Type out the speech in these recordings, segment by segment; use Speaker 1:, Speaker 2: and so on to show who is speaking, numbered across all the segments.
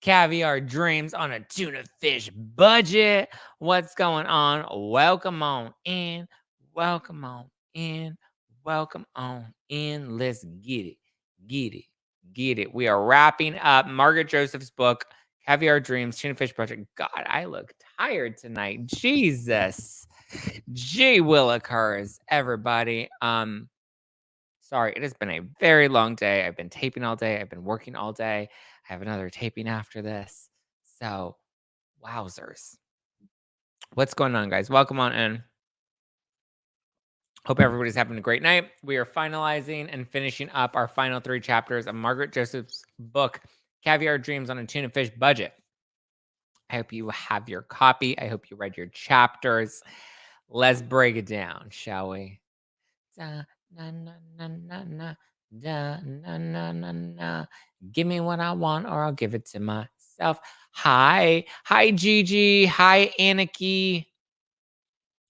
Speaker 1: Caviar dreams on a tuna fish budget. What's going on? Welcome on in. Welcome on in. Welcome on in. Let's get it. Get it. Get it. We are wrapping up Margaret Joseph's book, Caviar Dreams, Tuna Fish Project. God, I look tired tonight. Jesus. Gee willikers, everybody. Sorry, it has been a very long day. I've been taping all day. I've been working all day. I have another taping after this. So, wowzers. What's going on, guys? Welcome on in. Hope everybody's having a great night. We are finalizing and finishing up our final 3 chapters of Margaret Joseph's book, Caviar Dreams on a Tuna Fish Budget. I hope you have your copy. I hope you read your chapters. Let's break it down, shall we? Da, na, na, na, na, na. Da, na, na, na, na. Give me what I want or I'll give it to myself. Hi. Hi, Gigi. Hi, Aniki.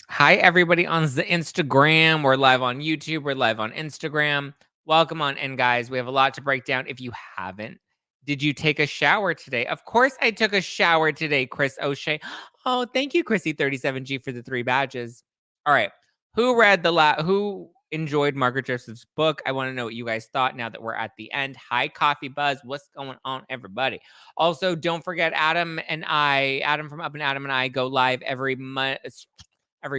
Speaker 1: Hi, everybody on the Instagram. We're live on YouTube. We're live on Instagram. Welcome on in, guys. We have a lot to break down. If you haven't, did you take a shower today? Of course I took a shower today, Chris O'Shea. Oh, thank you, Chrissy37G, for the 3 badges. All right. Who read who enjoyed Margaret Joseph's book? I want to know what you guys thought now that we're at the end. Hi, Coffee Buzz. What's going on, everybody? Also, don't forget Adam from Up and Adam and I go live every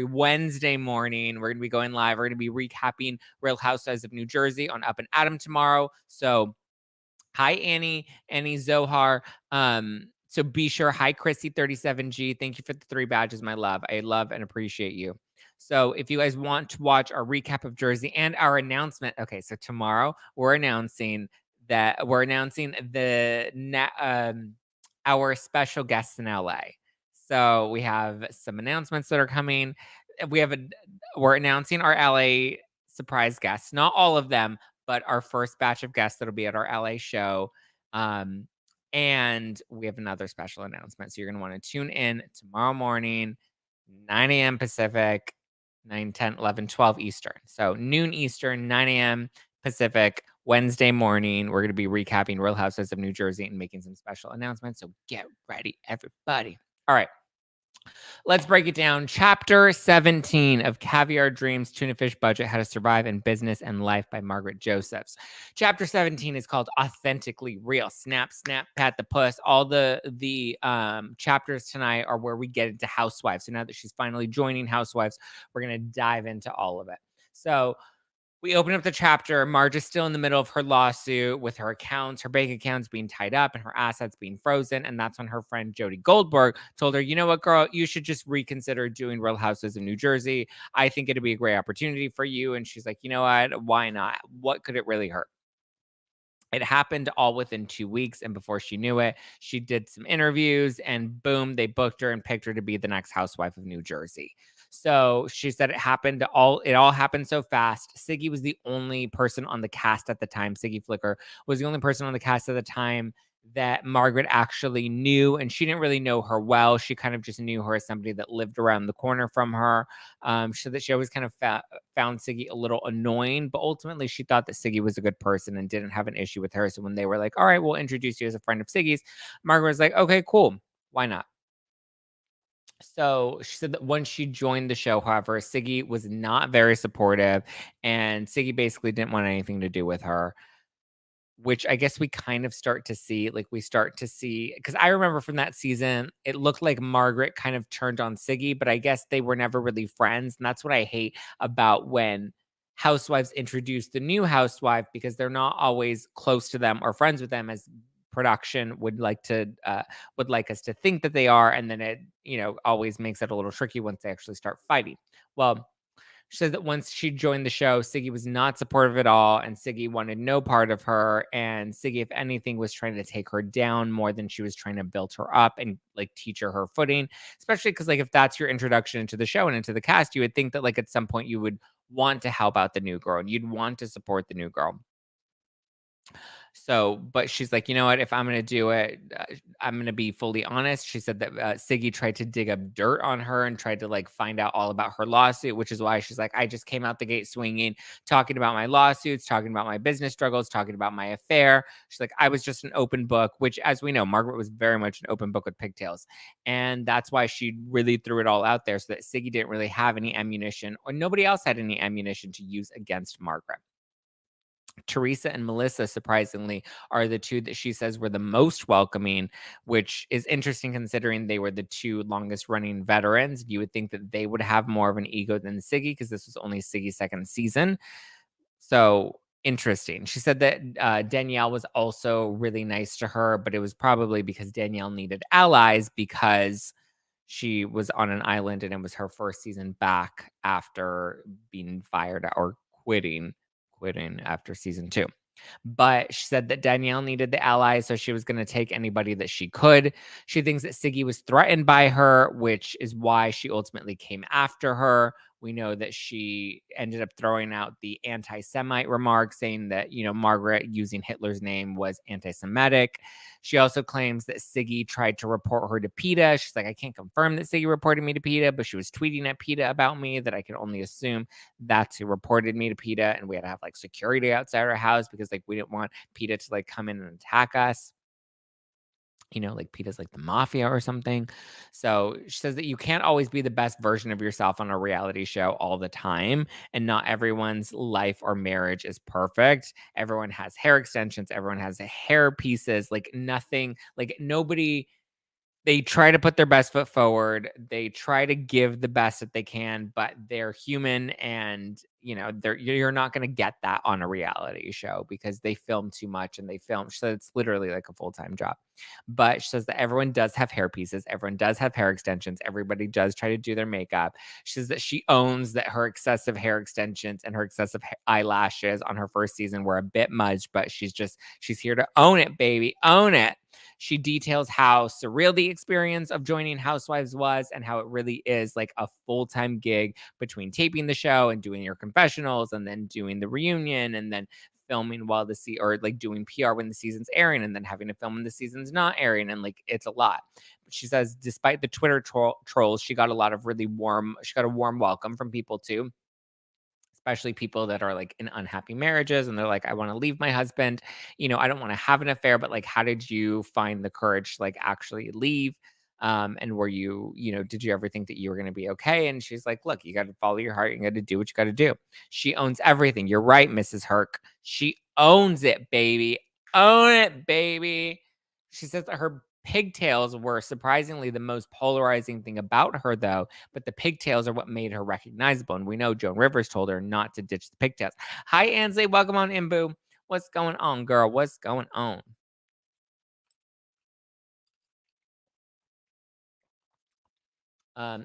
Speaker 1: Wednesday morning. We're going to be going live. We're going to be recapping Real Housewives of New Jersey on Up and Adam tomorrow. So hi, Annie Zohar. So be sure. Hi, Chrissy37G. Thank you for the 3 badges, my love. I love and appreciate you. So if you guys want to watch our recap of Jersey and our announcement, okay, so tomorrow we're announcing our special guests in LA. So we have some announcements that are coming. We're announcing our LA surprise guests, not all of them, but our first batch of guests that'll be at our LA show. And we have another special announcement. So you're going to want to tune in tomorrow morning, 9 a.m. Pacific, 9, 10, 11, 12 Eastern. So noon Eastern, 9 a.m. Pacific, Wednesday morning. We're going to be recapping Real Housewives of New Jersey and making some special announcements. So get ready, everybody. All right. Let's break it down. Chapter 17 of Caviar Dreams, Tuna Fish Budget, How to Survive in Business and Life by Margaret Josephs. Chapter 17 is called Authentically Real. Snap, snap, pat the puss. All the chapters tonight are where we get into Housewives. So now that she's finally joining Housewives, we're going to dive into all of it. So we open up the chapter. Marge is still in the middle of her lawsuit with her bank accounts being tied up and her assets being frozen. And that's when her friend Jody Goldberg told her, you know what, girl, you should just reconsider doing Real Houses of New Jersey. I think it'd be a great opportunity for you. And she's like, you know what? Why not? What could it really hurt? It happened all within 2 weeks. And before she knew it, she did some interviews and boom, they booked her and picked her to be the next housewife of New Jersey. So she said it all happened so fast. Siggy was the only person on the cast at the time. Siggy Flicker was the only person on the cast at the time that Margaret actually knew, and she didn't really know her well. She kind of just knew her as somebody that lived around the corner from her. So that she always kind of found Siggy a little annoying, but ultimately she thought that Siggy was a good person and didn't have an issue with her. So when they were like, all right, we'll introduce you as a friend of Siggy's, Margaret was like, okay, cool. Why not? So she said that once she joined the show, however, Siggy was not very supportive, and Siggy basically didn't want anything to do with her, which I guess we kind of start to see. Because I remember from that season, it looked like Margaret kind of turned on Siggy, but I guess they were never really friends. And that's what I hate about when housewives introduce the new housewife, because they're not always close to them or friends with them as production would like us to think that they are, and then it always makes it a little tricky once they actually start fighting. Well, she said that once she joined the show, Siggy was not supportive at all, and Siggy wanted no part of her, and Siggy, if anything, was trying to take her down more than she was trying to build her up and teach her footing, especially because if that's your introduction into the show and into the cast, you would think that at some point you would want to help out the new girl and you'd want to support the new girl. So, but she's like, "You know what? If I'm gonna do it, I'm gonna be fully honest." She said that, Siggy tried to dig up dirt on her and tried to, like, find out all about her lawsuit, which is why she's like, "I just came out the gate swinging, talking about my lawsuits, talking about my business struggles, talking about my affair." She's like, "I was just an open book," which, as we know, Margaret was very much an open book with Pigtails, and that's why she really threw it all out there so that Siggy didn't really have any ammunition, or nobody else had any ammunition to use against Margaret. Teresa and Melissa, surprisingly, are the two that she says were the most welcoming, which is interesting considering they were the two longest running veterans. You would think that they would have more of an ego than Siggy because this was only Siggy's second season. So interesting. She said that Danielle was also really nice to her, but it was probably because Danielle needed allies because she was on an island and it was her first season back after being fired or quitting after season 2. But she said that Danielle needed the allies, so she was going to take anybody that she could. She thinks that Siggy was threatened by her, which is why she ultimately came after her. We know that she ended up throwing out the anti Semite remark, saying that, Margaret using Hitler's name was anti Semitic. She also claims that Siggy tried to report her to PETA. She's like, I can't confirm that Siggy reported me to PETA, but she was tweeting at PETA about me, that I can only assume that's who reported me to PETA. And we had to have like security outside our house because like we didn't want PETA to like come in and attack us. Like PETA's like the mafia or something. So she says that you can't always be the best version of yourself on a reality show all the time. And not everyone's life or marriage is perfect. Everyone has hair extensions, everyone has hair pieces, like nothing, like nobody. They try to put their best foot forward. They try to give the best that they can, but they're human and, you're not going to get that on a reality show because they film too much and they film. So it's literally like a full-time job. But she says that everyone does have hair pieces. Everyone does have hair extensions. Everybody does try to do their makeup. She says that she owns that her excessive hair extensions and her excessive eyelashes on her first season were a bit much, but she's here to own it, baby. Own it. She details how surreal the experience of joining Housewives was and how it really is like a full-time gig between taping the show and doing your confessionals and then doing the reunion and then filming while or like doing PR when the season's airing and then having to film when the season's not airing. And like, it's a lot. But she says, despite the Twitter trolls, she got a warm welcome from people too, especially people that are like in unhappy marriages and they're like, I want to leave my husband. I don't want to have an affair, but like, how did you find the courage to like actually leave? And were did you ever think that you were going to be okay? And she's like, look, you got to follow your heart. You got to do what you got to do. She owns everything. You're right, Mrs. Herc. She owns it, baby. Own it, baby. She says that her pigtails were surprisingly the most polarizing thing about her, though, but the pigtails are what made her recognizable. And we know Joan Rivers told her not to ditch the pigtails. Hi, Ansley. Welcome on in, boo. What's going on, girl? What's going on?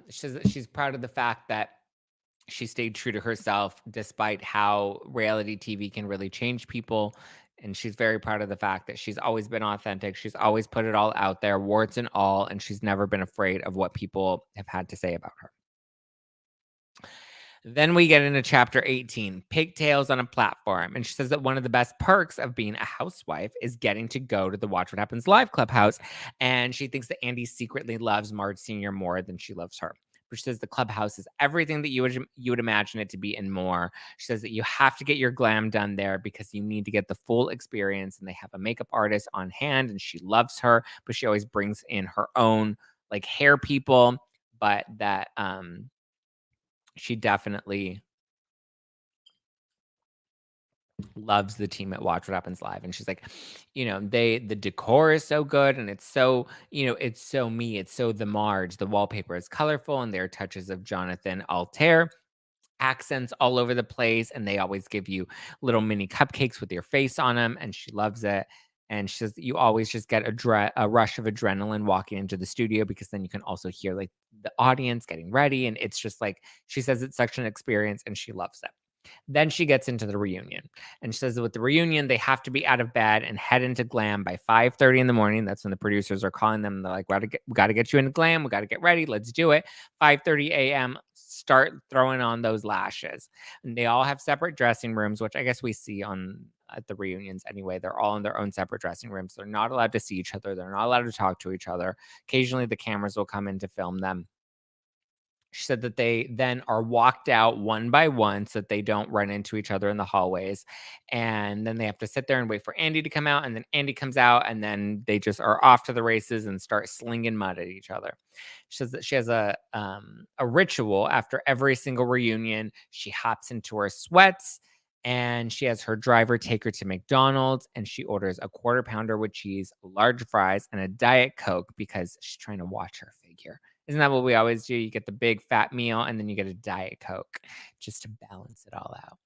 Speaker 1: She says that she's proud of the fact that she stayed true to herself despite how reality TV can really change people. And she's very proud of the fact that she's always been authentic. She's always put it all out there, warts and all, and she's never been afraid of what people have had to say about her. Then we get into chapter 18, Pigtails on a Platform. And she says that one of the best perks of being a housewife is getting to go to the Watch What Happens Live clubhouse. And she thinks that Andy secretly loves Marge Sr. more than she loves her. But she says the clubhouse is everything that you would imagine it to be and more. She says that you have to get your glam done there because you need to get the full experience. And they have a makeup artist on hand and she loves her, but she always brings in her own like hair people. But that she definitely loves the team at Watch What Happens Live. And she's like, the decor is so good and it's so, it's so me. It's so the Marge. The wallpaper is colorful and there are touches of Jonathan Altair. Accents all over the place. And they always give you little mini cupcakes with your face on them. And she loves it. And she says that you always just get a rush of adrenaline walking into the studio because then you can also hear like the audience getting ready. And it's just like, she says it's such an experience and she loves it. Then she gets into the reunion and she says that with the reunion, they have to be out of bed and head into glam by 5:30 in the morning. That's when the producers are calling them. They're like, we got to get you into glam. We got to get ready. Let's do it. 5:30 a.m. Start throwing on those lashes. And they all have separate dressing rooms, which I guess we see on at the reunions anyway. They're all in their own separate dressing rooms. They're not allowed to see each other. They're not allowed to talk to each other. Occasionally, the cameras will come in to film them. She said that they then are walked out one by one so that they don't run into each other in the hallways. And then they have to sit there and wait for Andy to come out. And then Andy comes out, and then they just are off to the races and start slinging mud at each other. She says that she has a ritual after every single reunion. She hops into her sweats and she has her driver take her to McDonald's, and she orders a quarter pounder with cheese, large fries, and a Diet Coke because she's trying to watch her figure. Isn't that what we always do? You get the big fat meal and then you get a Diet Coke just to balance it all out.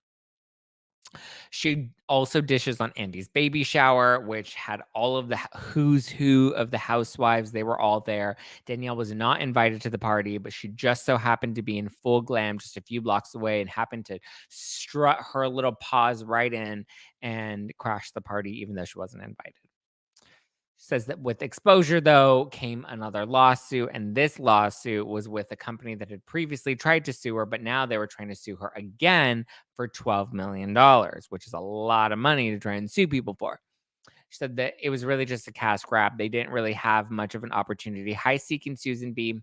Speaker 1: She also dishes on Andy's baby shower, which had all of the who's who of the housewives. They were all there. Danielle was not invited to the party, but she just so happened to be in full glam just a few blocks away and happened to strut her little paws right in and crash the party, even though she wasn't invited. Says that with exposure, though, came another lawsuit. And this lawsuit was with a company that had previously tried to sue her, but now they were trying to sue her again for $12 million, which is a lot of money to try and sue people for. She said that it was really just a cash grab. They didn't really have much of an opportunity. Hi, Seeking Susan B.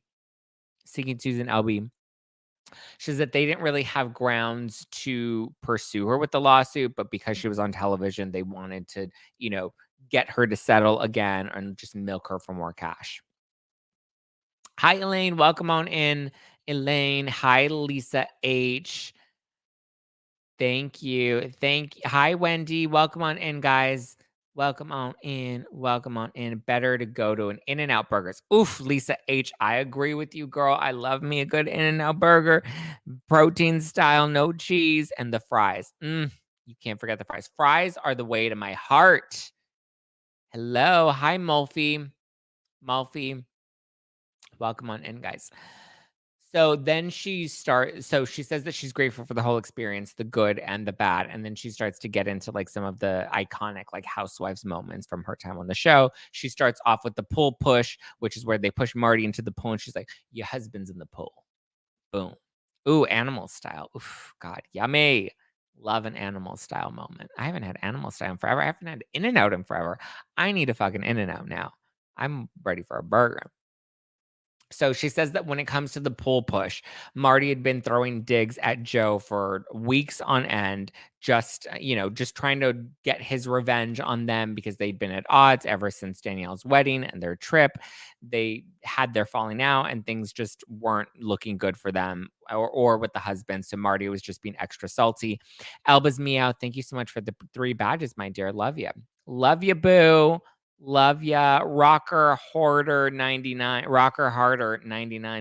Speaker 1: Seeking Susan LB. She says that they didn't really have grounds to pursue her with the lawsuit, but because she was on television, they wanted to, get her to settle again and just milk her for more cash. Hi, Elaine. Welcome on in, Elaine. Hi, Lisa H. Thank you. Hi, Wendy. Welcome on in, guys. Welcome on in. Welcome on in. Better to go to an In-N-Out Burgers. Oof, Lisa H. I agree with you, girl. I love me a good In-N-Out burger. Protein style, no cheese, and the fries. You can't forget the fries. Fries are the way to my heart. Hello. Hi, Mulfie. Welcome on in, guys. So then she says that she's grateful for the whole experience, the good and the bad. And then she starts to get into like some of the iconic like housewives moments from her time on the show. She starts off with the pull push, which is where they push Marty into the pool. And she's like, your husband's in the pool. Boom. Ooh, animal style. Oof, God, yummy. Love an animal style moment. I haven't had animal style in forever. I haven't had In-N-Out in forever. I need a fucking In-N-Out now. I'm ready for a burger. So she says that when it comes to the pull push, Marty had been throwing digs at Joe for weeks on end, just trying to get his revenge on them because they'd been at odds ever since Danielle's wedding and their trip. They had their falling out and things just weren't looking good for them or with the husband. So Marty was just being extra salty. Elba's meow. Thank you so much for the 3 badges, my dear. Love you. Love you, boo. Love ya. Rocker Harder 99.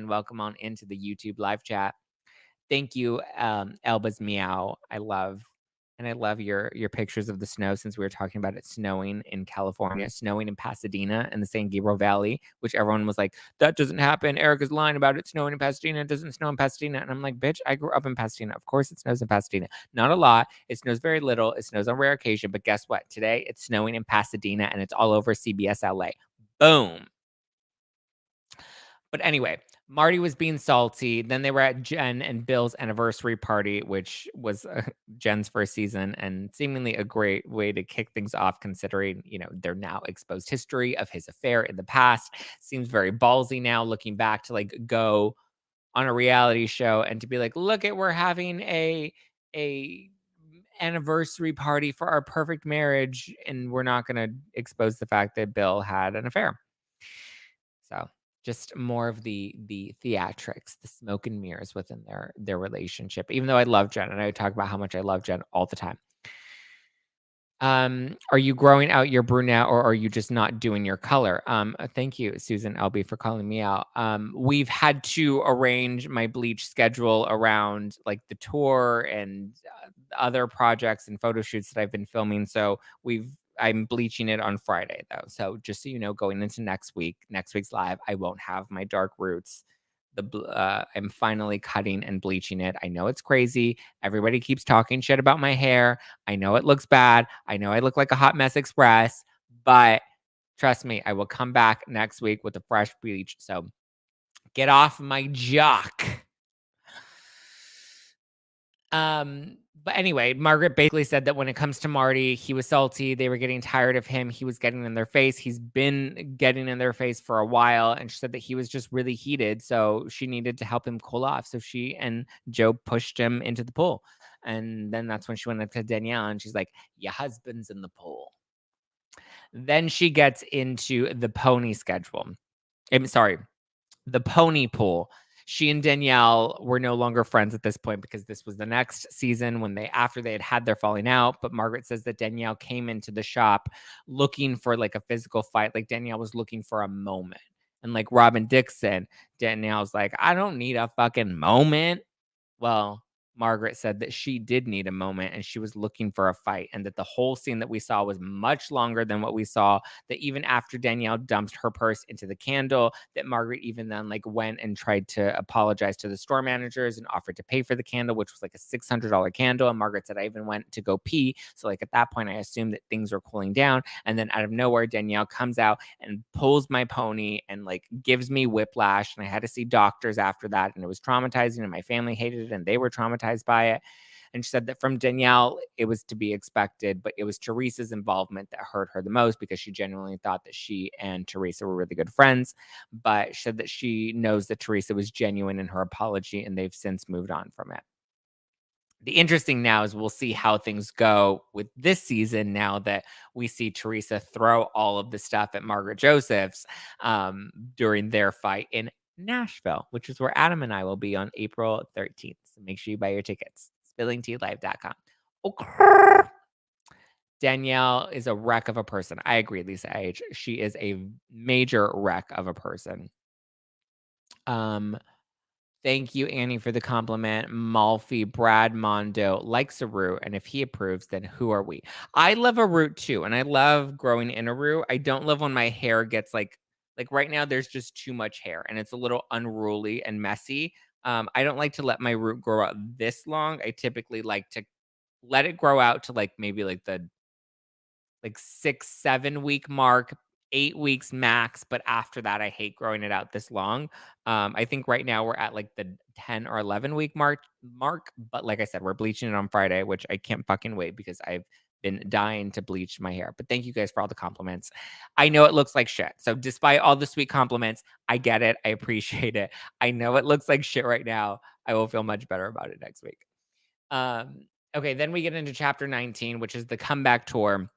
Speaker 1: Welcome on into the YouTube live chat. Thank you, Elba's meow. I love your pictures of the snow since we were talking about it snowing in California, snowing in Pasadena in the San Gabriel Valley, which everyone was like, that doesn't happen. Erica's lying about it snowing in Pasadena. It doesn't snow in Pasadena. And I'm like, bitch, I grew up in Pasadena. Of course it snows in Pasadena. Not a lot. It snows very little. It snows on rare occasion. But guess what? Today it's snowing in Pasadena and it's all over CBS LA. Boom. But anyway, Marty was being salty. Then they were at Jen and Bill's anniversary party, which was Jen's first season and seemingly a great way to kick things off, considering, their now exposed history of his affair in the past. Seems very ballsy now looking back to like go on a reality show and to be like, look at, we're having a anniversary party for our perfect marriage. And we're not going to expose the fact that Bill had an affair. So just more of the theatrics, the smoke and mirrors within their relationship. Even though I love Jen, and I talk about how much I love Jen all the time. Are you growing out your brunette or are you just not doing your color? Thank you, Susan LB, for calling me out. We've had to arrange my bleach schedule around like the tour and other projects and photo shoots that I've been filming. So I'm bleaching it on Friday though. So just so you know, going into next week's live, I won't have my dark roots. I'm finally cutting and bleaching it. I know it's crazy. Everybody keeps talking shit about my hair. I know it looks bad. I know I look like a hot mess express, but trust me, I will come back next week with a fresh bleach. So get off my jock. But anyway, Margaret basically said that when it comes to Marty, he was salty. They were getting tired of him. He was getting in their face. He's been getting in their face for a while. And she said that he was just really heated. So she needed to help him cool off. So she and Joe pushed him into the pool. And then that's when she went up to Danielle and she's like, your husband's in the pool. Then she gets into the pony schedule. I'm sorry, the pony pool. She and Danielle were no longer friends at this point because this was the next season when after they had their falling out. But Margaret says that Danielle came into the shop looking for like a physical fight. Like Danielle was looking for a moment. And like Robin Dixon, Danielle's like, I don't need a fucking moment. Well, Margaret said that she did need a moment and she was looking for a fight, and that the whole scene that we saw was much longer than what we saw. That even after Danielle dumped her purse into the candle, that Margaret even then like went and tried to apologize to the store managers and offered to pay for the candle, which was like a $600 candle. And Margaret said, I even went to go pee. So like at that point, I assumed that things were cooling down. And then out of nowhere, Danielle comes out and pulls my pony and like gives me whiplash. And I had to see doctors after that. And it was traumatizing and my family hated it and they were traumatized by it. And she said that from Danielle, it was to be expected, but it was Teresa's involvement that hurt her the most because she genuinely thought that she and Teresa were really good friends. But she said that she knows that Teresa was genuine in her apology and they've since moved on from it. The interesting now is we'll see how things go with this season now that we see Teresa throw all of the stuff at Margaret Josephs during their fight in Nashville, which is where Adam and I will be on April 13th. So make sure you buy your tickets. SpillingTeaLive.com. Okay. Danielle is a wreck of a person. I agree, Lisa H. She is a major wreck of a person. Thank you, Annie, for the compliment. Malfi, Brad Mondo likes a root, and if he approves, then who are we? I love a root too, and I love growing in a root. I don't love when my hair gets like right now. There's just too much hair, and it's a little unruly and messy. I don't like to let my root grow out this long. I typically like to let it grow out to like maybe like the like 6, 7 week mark, 8 weeks max. But after that, I hate growing it out this long. I think right now we're at like the 10 or 11 week mark. But like I said, we're bleaching it on Friday, which I can't fucking wait because I've been dying to bleach my hair. But thank you guys for all the compliments. I know it looks like shit. So despite all the sweet compliments, I get it. I appreciate it. I know it looks like shit right now. I will feel much better about it next week. Okay, then we get into chapter 19, which is the comeback tour,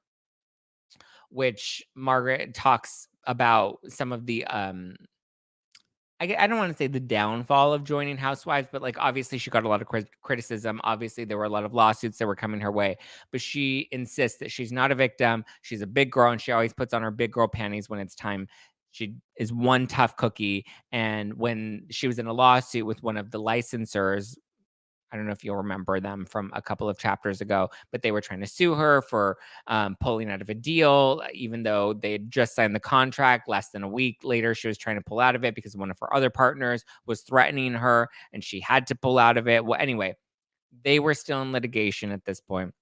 Speaker 1: which Margaret talks about some of the I don't want to say the downfall of joining Housewives, but like obviously she got a lot of criticism. Obviously, there were a lot of lawsuits that were coming her way, but she insists that she's not a victim. She's a big girl, and she always puts on her big girl panties when it's time. She is one tough cookie. And when she was in a lawsuit with one of the licensors, I don't know if you'll remember them from a couple of chapters ago, but they were trying to sue her for pulling out of a deal, even though they had just signed the contract. Less than a week later, she was trying to pull out of it because one of her other partners was threatening her and she had to pull out of it. Well, anyway, they were still in litigation at this point.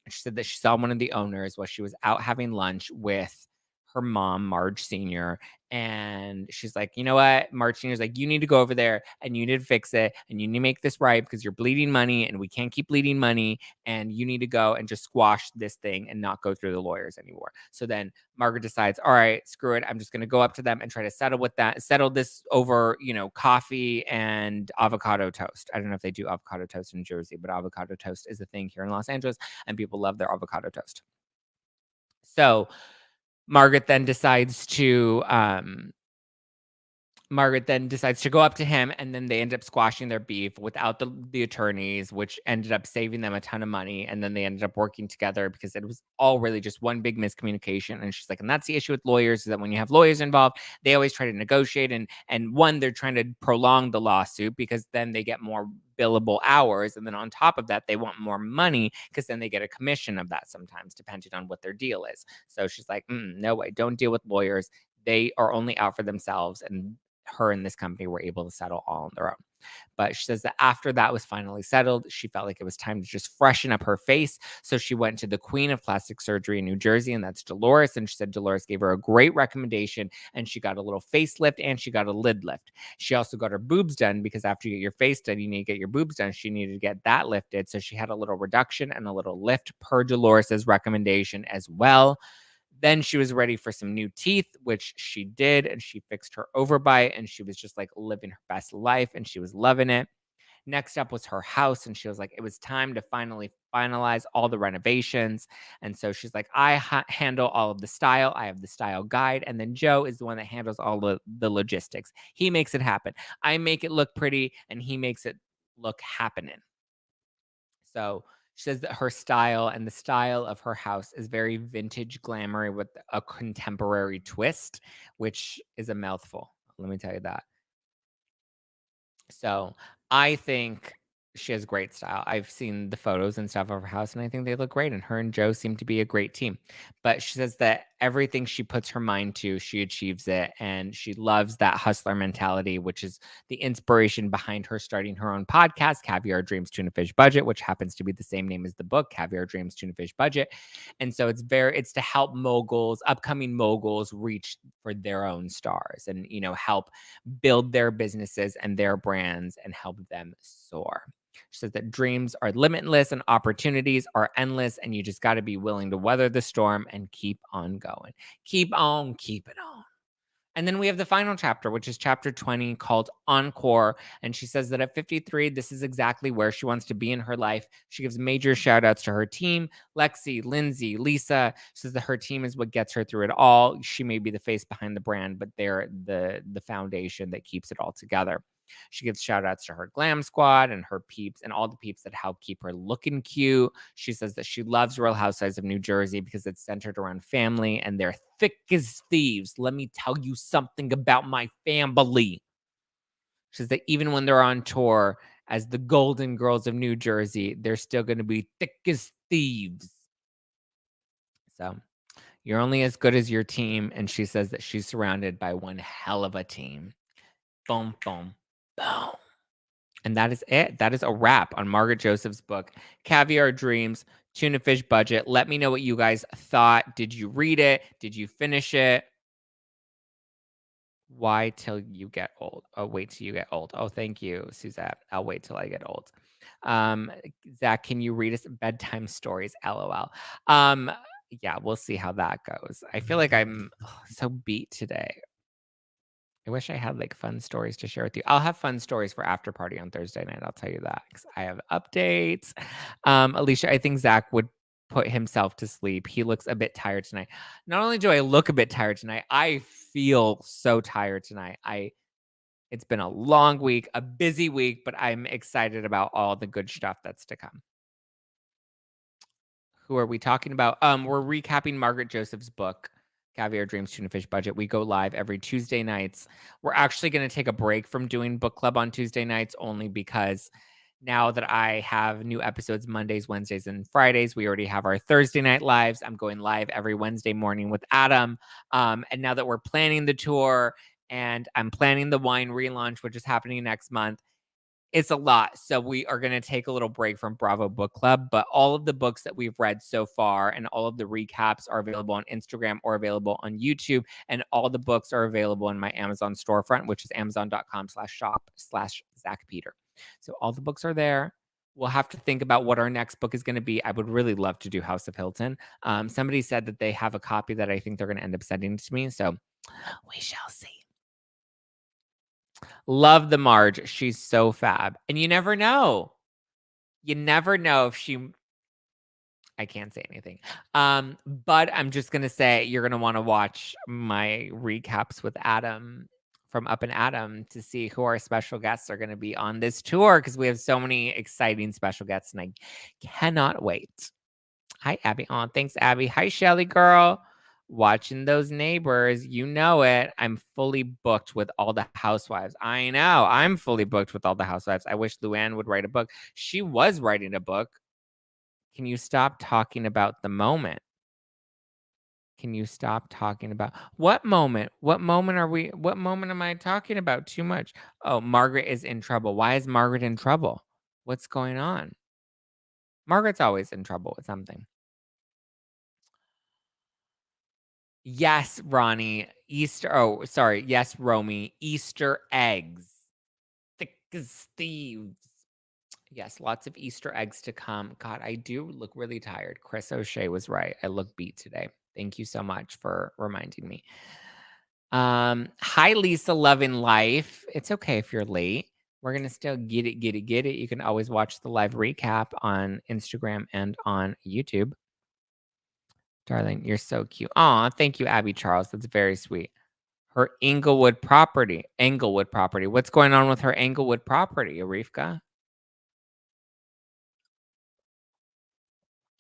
Speaker 1: She said that she saw one of the owners while she was out having lunch with her mom, Marge Sr. And she's like, you know what? Marge Sr.'s like, you need to go over there and you need to fix it and you need to make this right because you're bleeding money and we can't keep bleeding money. And you need to go and just squash this thing and not go through the lawyers anymore. So then Margaret decides, all right, screw it. I'm just going to go up to them and try to settle this over, coffee and avocado toast. I don't know if they do avocado toast in Jersey, but avocado toast is a thing here in Los Angeles and people love their avocado toast. So Margaret then decides to go up to him, and then they end up squashing their beef without the attorneys, which ended up saving them a ton of money. And then they ended up working together because it was all really just one big miscommunication. And she's like, and that's the issue with lawyers, is that when you have lawyers involved, they always try to negotiate. And one, they're trying to prolong the lawsuit because then they get more billable hours. And then on top of that, they want more money because then they get a commission of that sometimes, depending on what their deal is. So she's like, no way, don't deal with lawyers. They are only out for themselves. And her and this company were able to settle all on their own. But she says that after that was finally settled, she felt like it was time to just freshen up her face. So she went to the queen of plastic surgery in New Jersey, and that's Dolores. And she said Dolores gave her a great recommendation, and she got a little facelift and she got a lid lift. She also got her boobs done because after you get your face done, you need to get your boobs done. She needed to get that lifted. So she had a little reduction and a little lift per Dolores's recommendation as well. Then she was ready for some new teeth, which she did, and she fixed her overbite, and she was just like living her best life, and she was loving it. Next up was her house, and she was like, it was time to finally finalize all the renovations. And so she's like, I handle all of the style. I have the style guide, and then Joe is the one that handles all the logistics. He makes it happen. I make it look pretty, and he makes it look happening. So she says that her style and the style of her house is very vintage glamour with a contemporary twist, which is a mouthful. Let me tell you that. So I think she has great style. I've seen the photos and stuff of her house, and I think they look great. And her and Joe seem to be a great team. But she says that everything she puts her mind to, she achieves it. And she loves that hustler mentality, which is the inspiration behind her starting her own podcast, Caviar Dreams Tuna Fish Budget, which happens to be the same name as the book, Caviar Dreams Tuna Fish Budget. And so it's to help moguls, upcoming moguls, reach for their own stars and, help build their businesses and their brands and help them soar. She says that dreams are limitless and opportunities are endless, and you just got to be willing to weather the storm and keep on going. Keep on keeping on. And then we have the final chapter, which is chapter 20 called Encore. And she says that at 53, this is exactly where she wants to be in her life. She gives major shout outs to her team, Lexi, Lindsay, Lisa. She says that her team is what gets her through it all. She may be the face behind the brand, but they're the foundation that keeps it all together. She gives shout outs to her glam squad and her peeps and all the peeps that help keep her looking cute. She says that she loves Real Housewives of New Jersey because it's centered around family and they're thick as thieves. Let me tell you something about my family. She says that even when they're on tour as the Golden Girls of New Jersey, they're still going to be thick as thieves. So you're only as good as your team. And she says that she's surrounded by one hell of a team. Boom, boom, boom. And that is it. That is a wrap on Margaret Joseph's book, Caviar Dreams, Tuna Fish Budget. Let me know what you guys thought. Did you read it? Did you finish it? Why till you get old? Oh, wait till you get old. Oh, thank you, Suzette. I'll wait till I get old. Zach, can you read us bedtime stories? LOL. Yeah, we'll see how that goes. I feel like I'm so beat today. I wish I had like fun stories to share with you. I'll have fun stories for after party on Thursday night. I'll tell you that because I have updates. Alicia, I think Zach would put himself to sleep. He looks a bit tired tonight. Not only do I look a bit tired tonight, I feel so tired tonight. It's been a long week, a busy week, but I'm excited about all the good stuff that's to come. Who are we talking about? We're recapping Margaret Joseph's book, Caviar Dreams Tuna Fish Budget. We go live every Tuesday nights. We're actually going to take a break from doing book club on Tuesday nights only because now that I have new episodes Mondays, Wednesdays, and Fridays, we already have our Thursday night lives. I'm going live every Wednesday morning with Adam. And now that we're planning the tour and I'm planning the wine relaunch, which is happening next month, it's a lot. So we are going to take a little break from Bravo Book Club, but all of the books that we've read so far and all of the recaps are available on Instagram or available on YouTube. And all the books are available in my Amazon storefront, which is amazon.com/shop/Zach Peter. So all the books are there. We'll have to think about what our next book is going to be. I would really love to do House of Hilton. Somebody said that they have a copy that I think they're going to end up sending to me. So we shall see. Love the Marge. She's so fab. And you never know. You never know if she I can't say anything. But I'm just gonna say you're gonna want to watch my recaps with Adam from Up and Adam to see who our special guests are gonna be on this tour because we have so many exciting special guests and I cannot wait. Hi, Abby. Oh, thanks, Abby. Hi, Shelly girl. Watching those neighbors. You know it. I'm fully booked with all the housewives. I know. I'm fully booked with all the housewives. I wish Luann would write a book. She was writing a book. Can you stop talking about the moment? Can you stop talking about what moment? What moment am I talking about too much? Oh, Margaret is in trouble. Why is Margaret in trouble? What's going on? Margaret's always in trouble with something. Yes, Ronnie. Easter. Oh, sorry. Yes, Romy. Easter eggs. Thick as thieves. Yes, lots of Easter eggs to come. God, I do look really tired. Chris O'Shea was right. I look beat today. Thank you so much for reminding me. Hi, Lisa, loving life. It's okay if you're late. We're gonna still get it, get it, get it. You can always watch the live recap on Instagram and on YouTube. Darling, you're so cute. Aw, thank you, Abby Charles. That's very sweet. Her Englewood property. Englewood property. What's going on with her Englewood property, Arifka?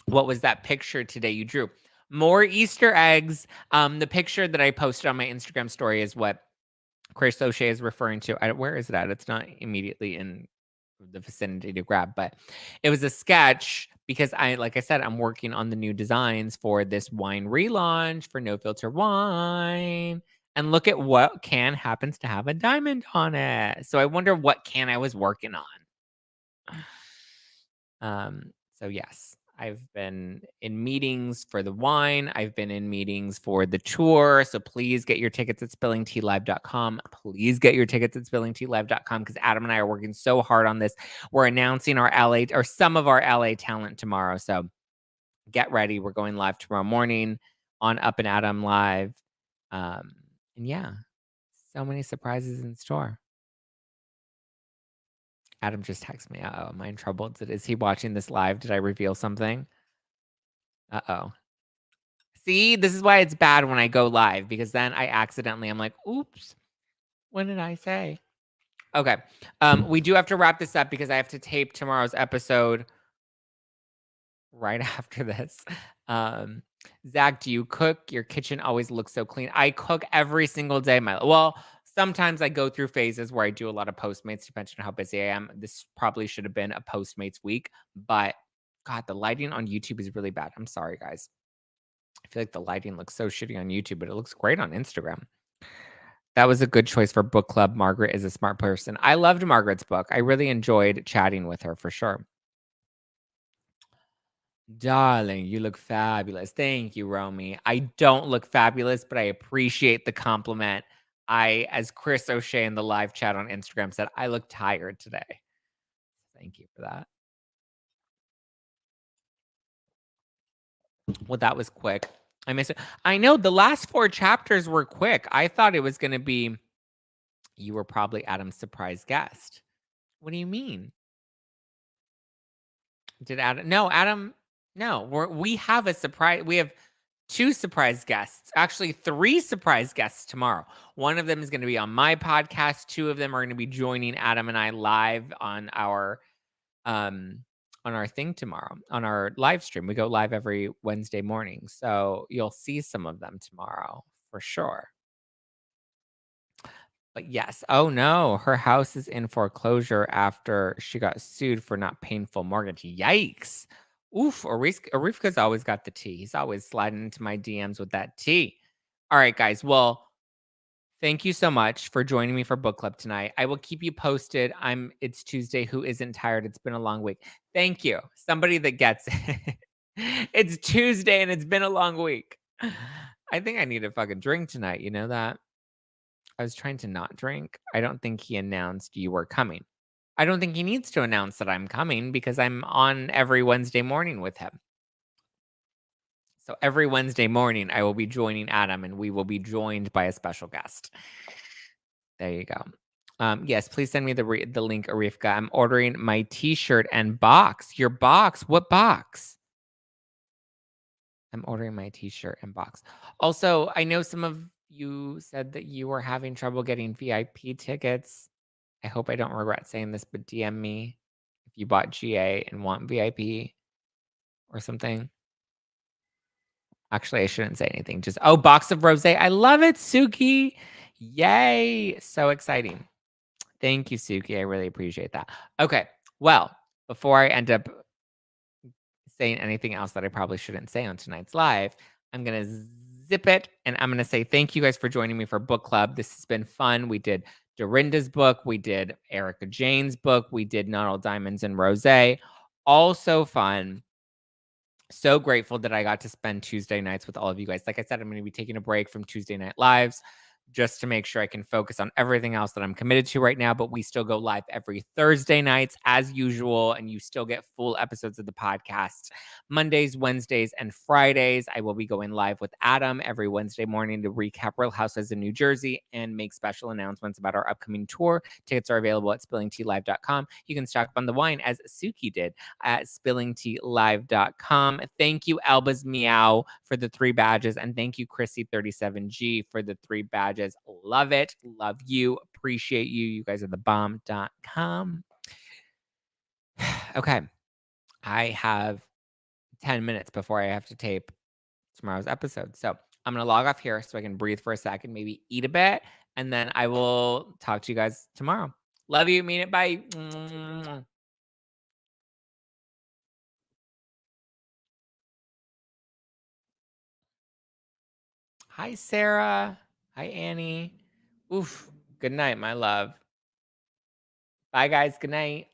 Speaker 1: What was that picture today you drew? More Easter eggs. The picture that I posted on my Instagram story is what Chris O'Shea is referring to. Where is it at? It's not immediately in the vicinity to grab, but it was a sketch because like I said, I'm working on the new designs for this wine relaunch for No Filter Wine. And look at what can happens to have a diamond on it. So I wonder what can I was working on. So yes, I've been in meetings for the wine. I've been in meetings for the tour. So please get your tickets at spillingtealive.com. Please get your tickets at spillingtealive.com because Adam and I are working so hard on this. We're announcing our LA or some of our LA talent tomorrow. So get ready. We're going live tomorrow morning on Up and Adam Live. And yeah, so many surprises in store. Adam just texted me. Uh-oh, am I in trouble? Is he watching this live? Did I reveal something? Uh-oh. See, this is why it's bad when I go live because then I'm like, oops, what did I say? Okay. We do have to wrap this up because I have to tape tomorrow's episode right after this. Zach, do you cook? Your kitchen always looks so clean. I cook every single day. Sometimes I go through phases where I do a lot of Postmates, depending on how busy I am. This probably should have been a Postmates week, but God, the lighting on YouTube is really bad. I'm sorry, guys. I feel like the lighting looks so shitty on YouTube, but it looks great on Instagram. That was a good choice for book club. Margaret is a smart person. I loved Margaret's book. I really enjoyed chatting with her for sure. Darling, you look fabulous. Thank you, Romy. I don't look fabulous, but I appreciate the compliment. As Chris O'Shea in the live chat on Instagram said, I look tired today. Thank you for that. Well, that was quick. I miss it. I know the last 4 chapters were quick. I thought it was going to be you were probably Adam's surprise guest. What do you mean? Did Adam? No, Adam. No, we have a surprise. We have 2 surprise guests. Actually, 3 surprise guests tomorrow. One of them is going to be on my podcast. 2 of them are going to be joining Adam and I live on our thing tomorrow, on our live stream. We go live every Wednesday morning. So you'll see some of them tomorrow for sure. But yes, oh no, her house is in foreclosure after she got sued for not paying full mortgage. Yikes. Oof, Arifka's always got the tea. He's always sliding into my DMs with that tea. All right, guys. Well, thank you so much for joining me for book club tonight. I will keep you posted. It's Tuesday. Who isn't tired? It's been a long week. Thank you. Somebody that gets it. It's Tuesday and it's been a long week. I think I need a fucking drink tonight. You know that? I was trying to not drink. I don't think he announced you were coming. I don't think he needs to announce that I'm coming because I'm on every Wednesday morning with him. So every Wednesday morning, I will be joining Adam and we will be joined by a special guest. There you go. Yes, please send me the link, Arifka. I'm ordering my t-shirt and box. Your box? What box? I'm ordering my t-shirt and box. Also, I know some of you said that you were having trouble getting VIP tickets. I hope I don't regret saying this, but DM me if you bought GA and want VIP or something. Actually, I shouldn't say anything. Just, box of rosé. I love it, Suki. Yay. So exciting. Thank you, Suki. I really appreciate that. Okay. Well, before I end up saying anything else that I probably shouldn't say on tonight's live, I'm going to zip it. And I'm going to say thank you guys for joining me for book club. This has been fun. We did Dorinda's book, we did Erica Jane's book, we did Not All Diamonds and Rose. All so fun. So grateful that I got to spend Tuesday nights with all of you guys. Like I said, I'm going to be taking a break from Tuesday Night Lives just to make sure I can focus on everything else that I'm committed to right now. But we still go live every Thursday nights as usual, and you still get full episodes of the podcast Mondays, Wednesdays, and Fridays. I will be going live with Adam every Wednesday morning to recap Real Housewives in New Jersey and make special announcements about our upcoming tour. Tickets are available at spillingtealive.com. You can stock up on the wine as Suki did at spillingtealive.com. Thank you, Elba's Meow, for the 3 badges. And thank you, Chrissy37G, for the 3 badges. Love it. Love you. Appreciate you. You guys are the bomb.com. Okay. I have 10 minutes before I have to tape tomorrow's episode. So I'm going to log off here so I can breathe for a second, maybe eat a bit, and then I will talk to you guys tomorrow. Love you. Mean it. Bye. Hi, Sarah. Hi, Annie. Oof. Good night, my love. Bye, guys. Good night.